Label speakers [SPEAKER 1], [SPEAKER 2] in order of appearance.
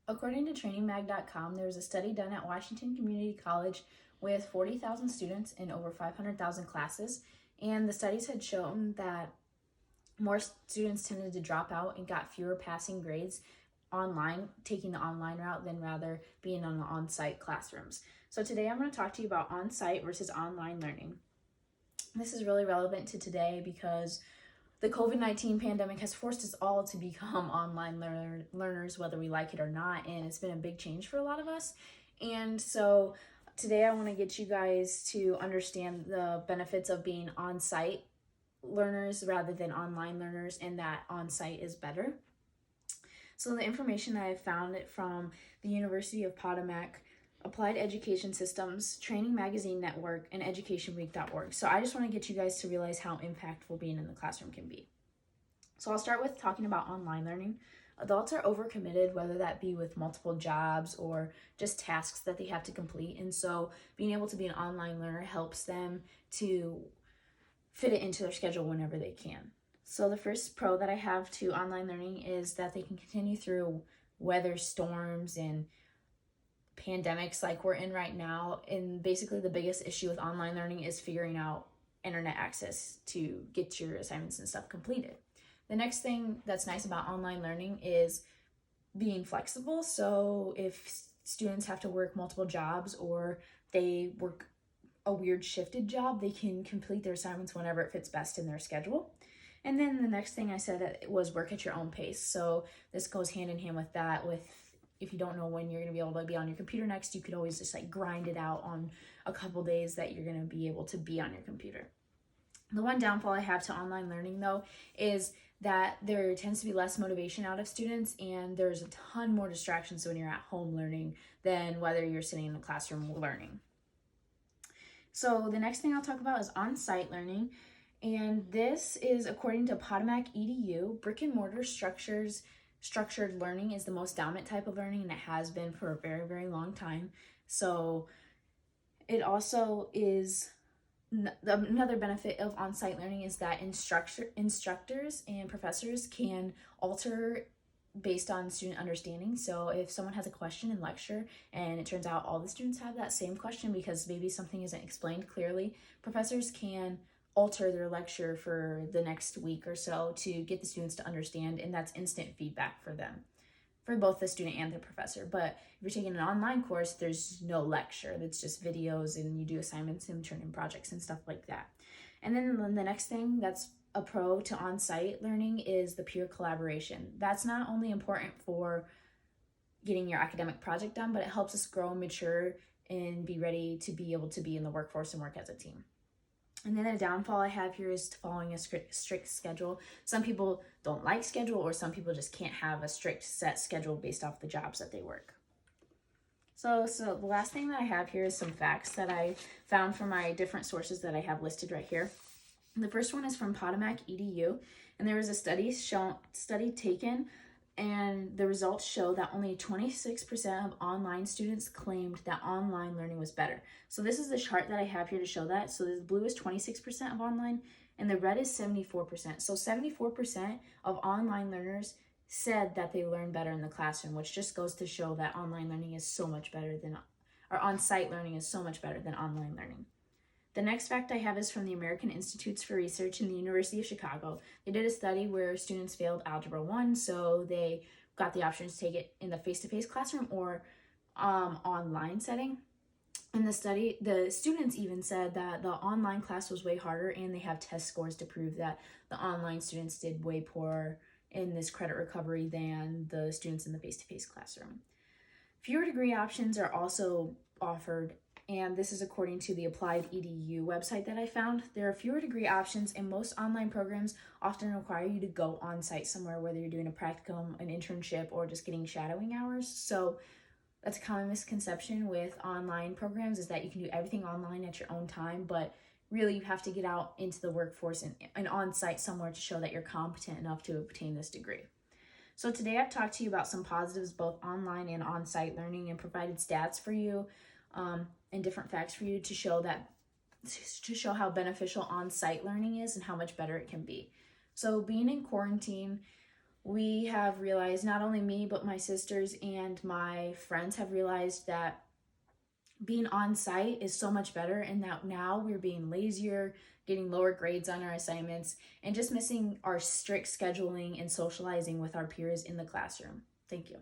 [SPEAKER 1] According to trainingmag.com, there was a study done at Washington Community College with 40,000 students in over 500,000 classes, and the studies had shown that more students tended to drop out and got fewer passing grades online, taking the online route than rather being on the on-site classrooms. So today I'm going to talk to you about on-site versus online learning. This is really relevant to today because the COVID-19 pandemic has forced us all to become online learners, whether we like it or not, and it's been a big change for a lot of us. And so today I want to get you guys to understand the benefits of being on-site learners rather than online learners, and that on-site is better. So the information that I found it from the University of Potomac, Applied Education Systems, Training Magazine Network, and educationweek.org. So I just want to get you guys to realize how impactful being in the classroom can be. So I'll start with talking about online learning. Adults are overcommitted, whether that be with multiple jobs or just tasks that they have to complete. And so being able to be an online learner helps them to fit it into their schedule whenever they can. So the first pro that I have to online learning is that they can continue through weather storms and pandemics like we're in right now. And basically the biggest issue with online learning is figuring out internet access to get your assignments and stuff completed. The next thing that's nice about online learning is being flexible. So if students have to work multiple jobs or they work a weird shifted job, they can complete their assignments whenever it fits best in their schedule. And then the next thing I said was work at your own pace. So this goes hand in hand with that. With if you don't know when you're going to be able to be on your computer next, you could always just like grind it out on a couple days that you're going to be able to be on your computer. The one downfall I have to online learning though is that there tends to be less motivation out of students, and there's a ton more distractions when you're at home learning than whether you're sitting in the classroom learning. So the next thing I'll talk about is on-site learning, and this is according to Potomac EDU. Brick and mortar structured learning is the most dominant type of learning, and it has been for a very, very long time. So it also is another benefit of on-site learning is that instructors and professors can alter based on student understanding. So if someone has a question in lecture and it turns out all the students have that same question because maybe something isn't explained clearly, professors can alter their lecture for the next week or so to get the students to understand, and that's instant feedback for them, for both the student and the professor. But if you're taking an online course, there's no lecture. It's just videos and you do assignments and turn in projects and stuff like that. And then the next thing that's a pro to on-site learning is the peer collaboration. That's not only important for getting your academic project done, but it helps us grow and mature and be ready to be able to be in the workforce and work as a team. And then a downfall I have here is following a strict schedule. Some people don't like schedule, or some people just can't have a strict set schedule based off the jobs that they work. So the last thing that I have here is some facts that I found from my different sources that I have listed right here. And the first one is from Potomac EDU, and there was a study taken, and the results show that only 26% of online students claimed that online learning was better. So this is the chart that I have here to show that. So the blue is 26% of online, and the red is 74%. So 74% of online learners said that they learn better in the classroom, which just goes to show that online learning is so much better than, or on-site learning is so much better than online learning. The next fact I have is from the American Institutes for Research in the University of Chicago. They did a study where students failed Algebra 1, so they got the option to take it in the face-to-face classroom or online setting. In the study, the students even said that the online class was way harder, and they have test scores to prove that the online students did way poorer in this credit recovery than the students in the face-to-face classroom. Fewer degree options are also offered, and this is according to the Applied EDU website that I found. There are fewer degree options, and most online programs often require you to go on site somewhere, whether you're doing a practicum, an internship, or just getting shadowing hours. So that's a common misconception with online programs, is that you can do everything online at your own time, but really you have to get out into the workforce and on site somewhere to show that you're competent enough to obtain this degree. So today I've talked to you about some positives both online and on-site learning, and provided stats for you and different facts for you to show how beneficial on-site learning is and how much better it can be. So being in quarantine we have realized, not only me, but my sisters and my friends have realized that being on site is so much better, and that now we're being lazier, getting lower grades on our assignments, and just missing our strict scheduling and socializing with our peers in the classroom. Thank you.